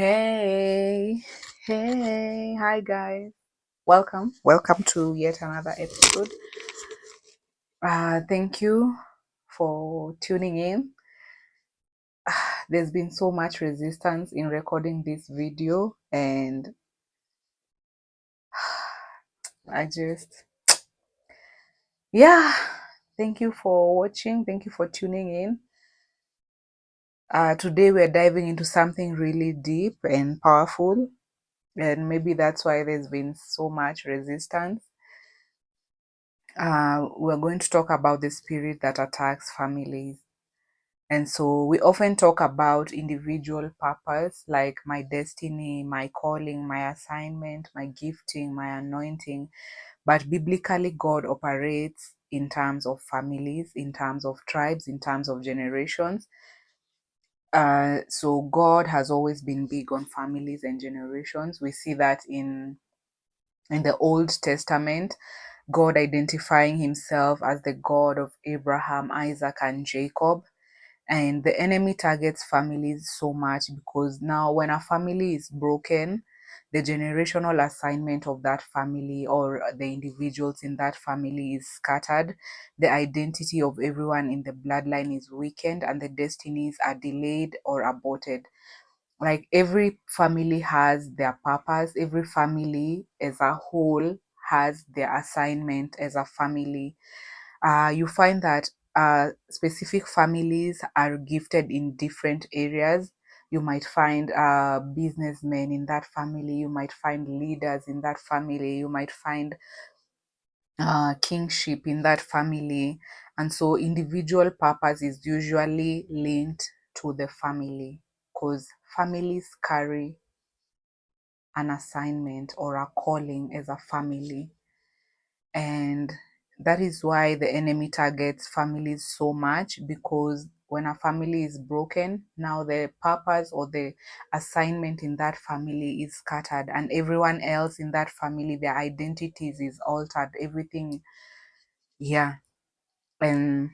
Hey, hey, hi guys. Welcome to yet another episode. Thank you for tuning in. There's been so much resistance in recording this video, and I just, yeah, thank you for watching. Thank you for tuning in. Today we're diving into something really deep and powerful, and maybe that's why there's been so much resistance. We're going to talk about the spirit that attacks families. And so we often talk about individual purpose, like my destiny, my calling, my assignment, my gifting, my anointing. But biblically, God operates in terms of families, in terms of tribes, in terms of generations. So God has always been big on families and generations. We see that in the Old Testament, God identifying himself as the God of Abraham, Isaac, and Jacob. And the enemy targets families so much because now, when a family is broken, the generational assignment of that family or the individuals in that family is scattered. The identity of everyone in the bloodline is weakened, and the destinies are delayed or aborted. Like, every family has their purpose, every family as a whole has their assignment as a family. You find that specific families are gifted in different areas. You might find businessmen in that family, you might find leaders in that family, you might find kingship in that family. And so individual purpose is usually linked to the family, because families carry an assignment or a calling as a family. And that is why the enemy targets families so much, because when a family is broken, now the purpose or the assignment in that family is scattered, and everyone else in that family, their identities is altered, everything. Yeah. And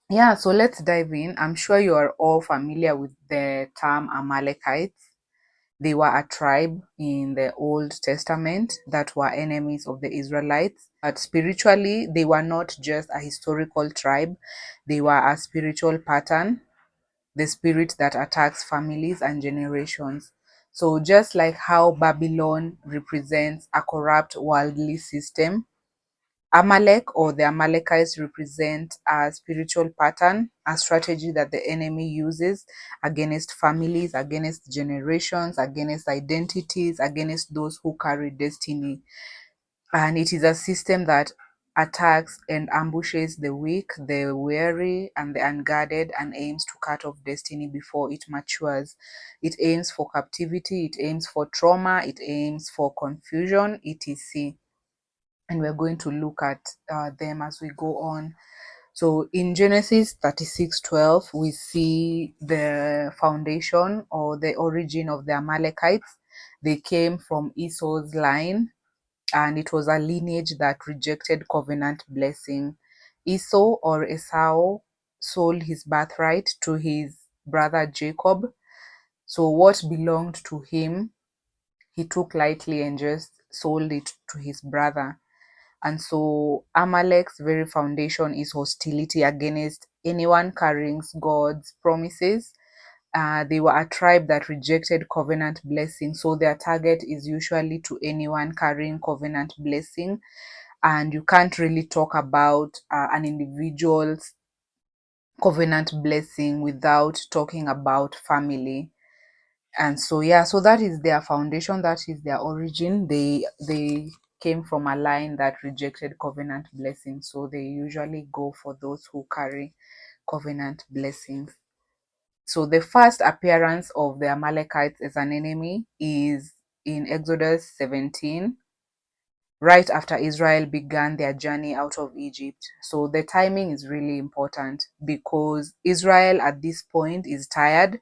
yeah, so let's dive in. I'm sure you are all familiar with the term Amalekites. They were a tribe in the Old Testament that were enemies of the Israelites. But spiritually, they were not just a historical tribe, they were a spiritual pattern, the spirit that attacks families and generations. So, just like how Babylon represents a corrupt worldly system, Amalek or the Amalekites represent a spiritual pattern, a strategy that the enemy uses against families, against generations, against identities, against those who carry destiny. And it is a system that attacks and ambushes the weak, the weary, and the unguarded, and aims to cut off destiny before it matures. It aims for captivity, it aims for trauma, it aims for confusion, etc. And we're going to look at them as we go on. So in Genesis 36:12, we see the foundation or the origin of the Amalekites. They came from Esau's line, and it was a lineage that rejected covenant blessing. Esau or Esau sold his birthright to his brother Jacob. So what belonged to him, he took lightly and just sold it to his brother. And so Amalek's very foundation is hostility against anyone carrying God's promises. They were a tribe that rejected covenant blessing. So their target is usually to anyone carrying covenant blessing. And you can't really talk about an individual's covenant blessing without talking about family. And so yeah, so that is their foundation, that is their origin. They came from a line that rejected covenant blessings, so they usually go for those who carry covenant blessings. So the first appearance of the Amalekites as an enemy is in Exodus 17, right after Israel began their journey out of Egypt. So the timing is really important, because Israel at this point is tired.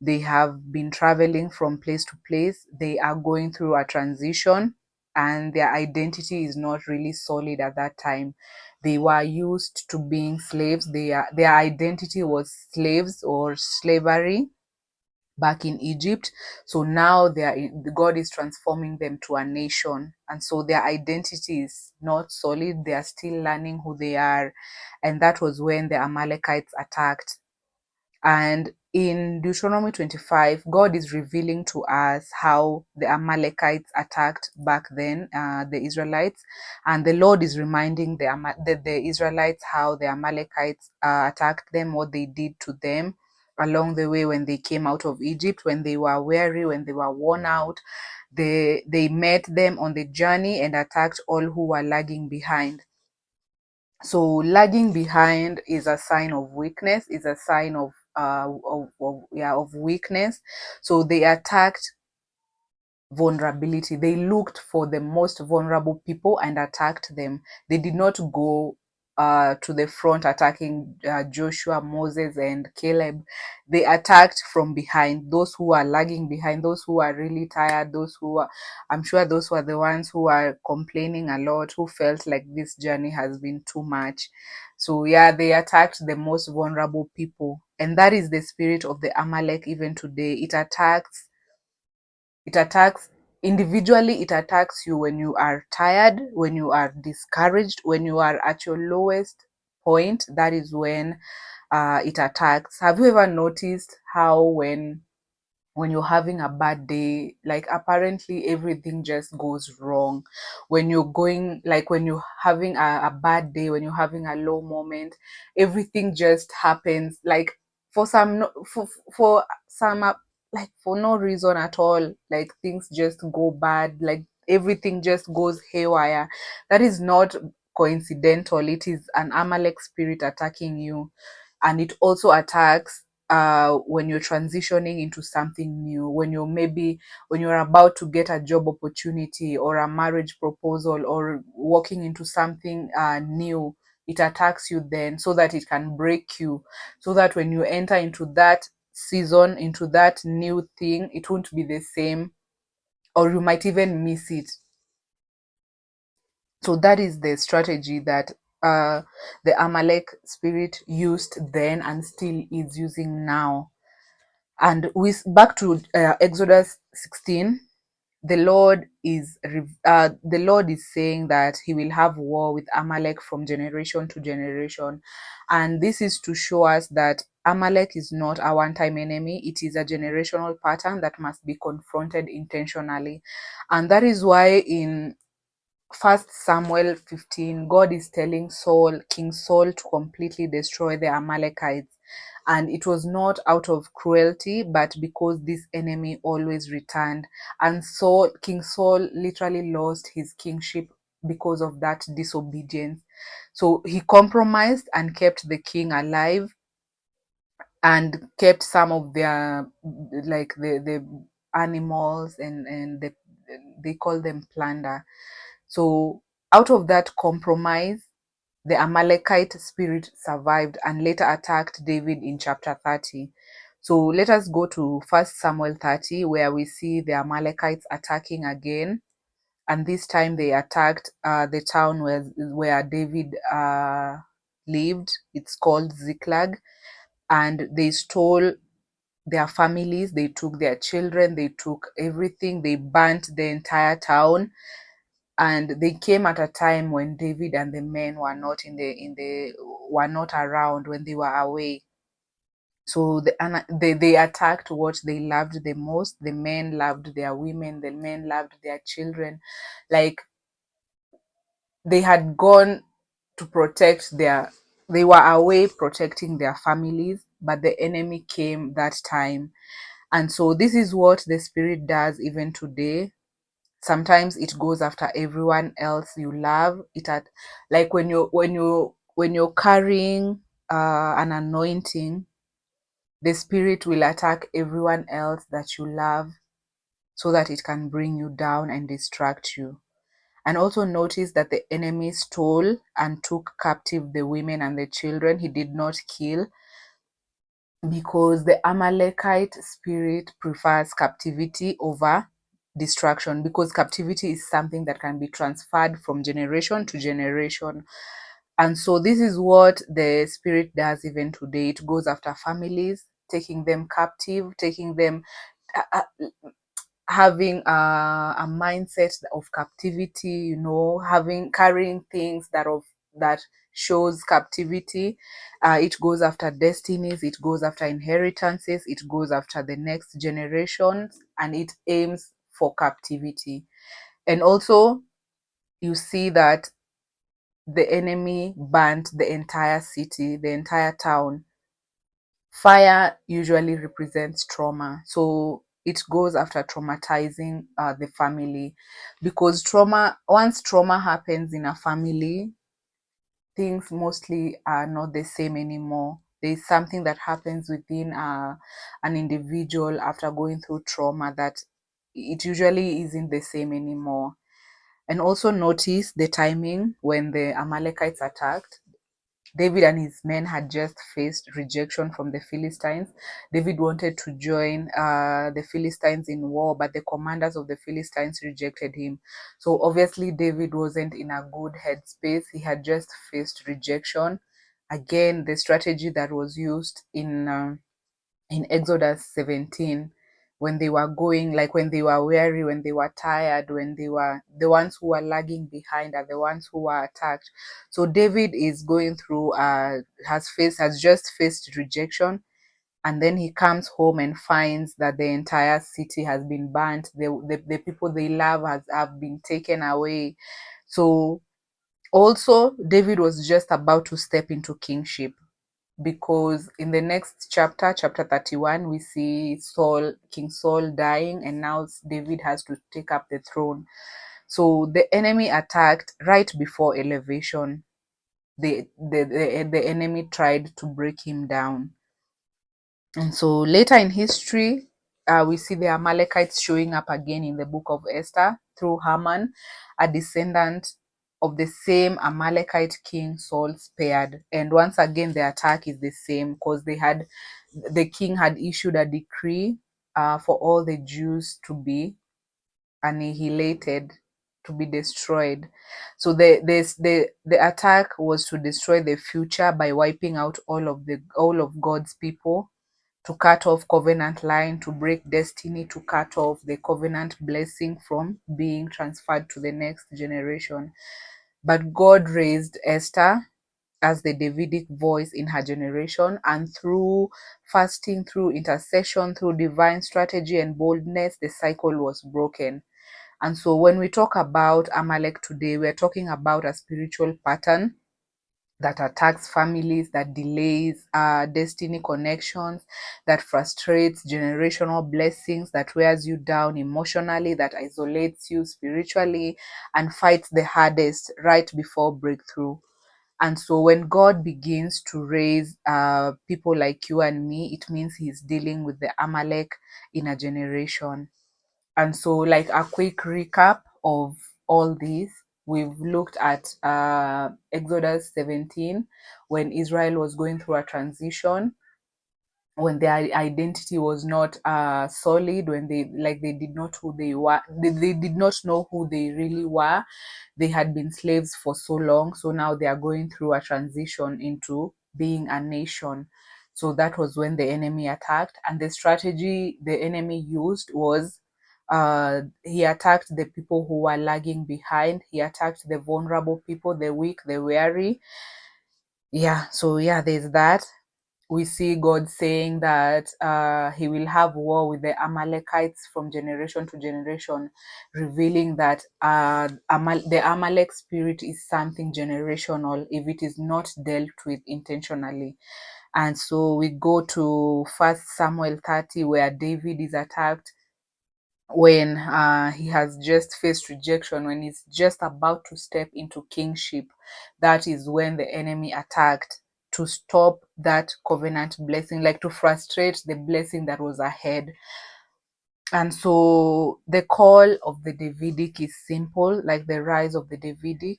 They have been traveling from place to place. They are going through a transition, and their identity is not really solid at that time. They were used to being slaves. Their identity was slaves or slavery. back in Egypt. So now God is transforming them to a nation, and so their identity is not solid. They are still learning who they are, and that was when the Amalekites attacked. And in Deuteronomy 25, God is revealing to us how the Amalekites attacked back then, the Israelites. And the Lord is reminding the Israelites how the Amalekites attacked them, what they did to them along the way when they came out of Egypt, when they were weary, when they were worn out. They met them on the journey and attacked all who were lagging behind. So lagging behind is a sign of weakness, is a sign of weakness. So they attacked vulnerability. They looked for the most vulnerable people and attacked them. They did not go to the front attacking Joshua, Moses, and Caleb. They attacked from behind, those who are lagging behind, those who are really tired, those who are, I'm sure those were the ones who are complaining a lot, who felt like this journey has been too much. So yeah, they attacked the most vulnerable people. And that is the spirit of the Amalek even today. It attacks individually. It attacks you when you are tired, when you are discouraged, when you are at your lowest point. That is when it attacks. Have you ever noticed how when you're having a bad day, like apparently everything just goes wrong? When you're going, like when you're having a bad day, when you're having a low moment, everything just happens, like for some no- for some like for no reason at all. Like things just go bad, like everything just goes haywire. That is not coincidental. It is an Amalek spirit attacking you. And it also attacks when you're transitioning into something new, when you're about to get a job opportunity or a marriage proposal or walking into something new. It attacks you then so that it can break you, so that when you enter into that season, into that new thing, it won't be the same, or you might even miss it. So that is the strategy that uh, the Amalek spirit used then and still is using now. And with back to Exodus 16, the Lord is saying that He will have war with Amalek from generation to generation, and this is to show us that Amalek is not a one-time enemy. It is a generational pattern that must be confronted intentionally, and that is why in 1 Samuel 15, God is telling King Saul, to completely destroy the Amalekites. And it was not out of cruelty, but because this enemy always returned. And so King Saul literally lost his kingship because of that disobedience. So he compromised and kept the king alive and kept some of their, like the animals, and they call them plunder. So out of that compromise, the Amalekite spirit survived and later attacked David in chapter 30. So let us go to 1 Samuel 30, where we see the Amalekites attacking again. And this time they attacked the town where David lived. It's called Ziklag. And they stole their families, they took their children, they took everything, they burnt the entire town. And they came at a time when David and the men were not were not around, when they were away. So they attacked what they loved the most. The men loved their women, the men loved their children. Like they had gone to protect they were away protecting their families, but the enemy came that time. And so this is what the spirit does even today. Sometimes it goes after everyone else you love. Like when you're carrying an anointing, the spirit will attack everyone else that you love so that it can bring you down and distract you. And also notice that the enemy stole and took captive the women and the children. He did not kill, because the Amalekite spirit prefers captivity over destruction, because captivity is something that can be transferred from generation to generation. And so this is what the spirit does even today. It goes after families, taking them captive, taking them, having a mindset of captivity, having, carrying things that shows captivity. It goes after destinies, it goes after inheritances, it goes after the next generations, and it aims for captivity. And also, you see that the enemy burnt the entire city, the entire town. Fire usually represents trauma, so it goes after traumatizing the family, because once trauma happens in a family, things mostly are not the same anymore. There's something that happens within an individual after going through trauma that it usually isn't the same anymore. And also notice the timing when the Amalekites attacked. David and his men had just faced rejection from the Philistines. David wanted to join the Philistines in war, but the commanders of the Philistines rejected him. So obviously, David wasn't in a good headspace. He had just faced rejection. Again, the strategy that was used in Exodus 17, when they were going, like when they were weary, when they were tired, when they were, the ones who were lagging behind are the ones who were attacked. So David is going through, has just faced rejection, and then he comes home and finds that the entire city has been burnt. The people they love have been taken away. So also, David was just about to step into kingship, because in the next chapter, chapter 31, we see King Saul dying, and now David has to take up the throne. So the enemy attacked right before elevation. The enemy tried to break him down. And so later in history, we see the Amalekites showing up again in the book of Esther through Haman, a descendant of the same Amalekite king Saul spared. And once again, the attack is the same, because the king had issued a decree for all the Jews to be annihilated, to be destroyed. So the attack was to destroy the future by wiping out all of God's people, to cut off covenant line, to break destiny, to cut off the covenant blessing from being transferred to the next generation. But God raised Esther as the Davidic voice in her generation, and through fasting, through intercession, through divine strategy and boldness, the cycle was broken. And so when we talk about Amalek today, we're talking about a spiritual pattern that attacks families, that delays destiny connections, that frustrates generational blessings, that wears you down emotionally, that isolates you spiritually, and fights the hardest right before breakthrough. And so when God begins to raise people like you and me, it means he's dealing with the Amalek in a generation. And so, like a quick recap of all these, we've looked at Exodus 17, when Israel was going through a transition, when their identity was not solid, when they did not who they were, they did not know who they really were. They had been slaves for so long, so now they are going through a transition into being a nation. So that was when the enemy attacked, and the strategy the enemy used was, he attacked the people who were lagging behind. He attacked the vulnerable people, the weak, the weary. There's that. We see God saying that he will have war with the Amalekites from generation to generation, revealing that the Amalek spirit is something generational if it is not dealt with intentionally. And so we go to 1 Samuel 30, where David is attacked when he has just faced rejection, when he's just about to step into kingship. That is when the enemy attacked to stop that covenant blessing, like to frustrate the blessing that was ahead. And so the call of the Davidic is simple, like the rise of the Davidic.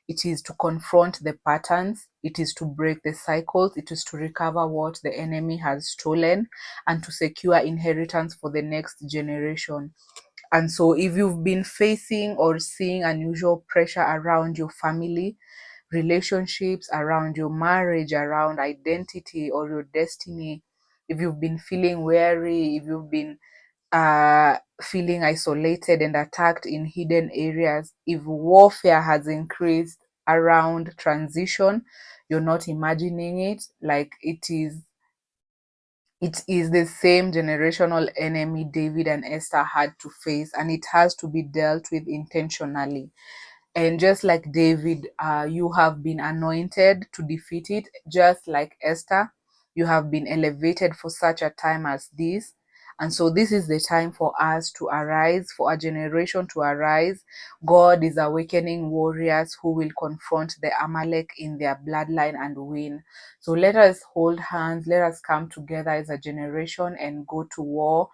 It is to confront the patterns, it is to break the cycles, it is to recover what the enemy has stolen, and to secure inheritance for the next generation. And so if you've been facing or seeing unusual pressure around your family, relationships, around your marriage, around identity or your destiny, if you've been feeling weary, if you've been feeling isolated and attacked in hidden areas, if warfare has increased around transition, you're not imagining it. Like it is the same generational enemy David and Esther had to face, and it has to be dealt with intentionally. And just like David, you have been anointed to defeat it. Just like Esther, you have been elevated for such a time as this. And so, this is the time for us to arise, for a generation to arise. God is awakening warriors who will confront the Amalek in their bloodline and win. So, let us hold hands, let us come together as a generation and go to war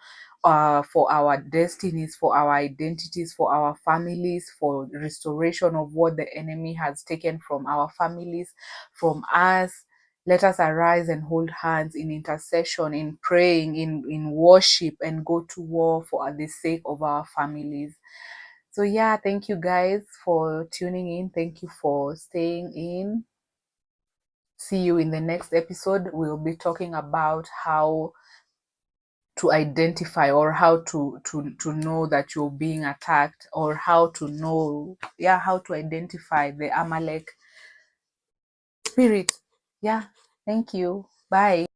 for our destinies, for our identities, for our families, for restoration of what the enemy has taken from our families, from us. Let us arise and hold hands in intercession, in praying, in worship, and go to war for the sake of our families. So, yeah, thank you guys for tuning in. Thank you for staying in. See you in the next episode. We'll be talking about how to identify, or how to know that you're being attacked, or how to know, how to identify the Amalek spirit. Thank you. Bye.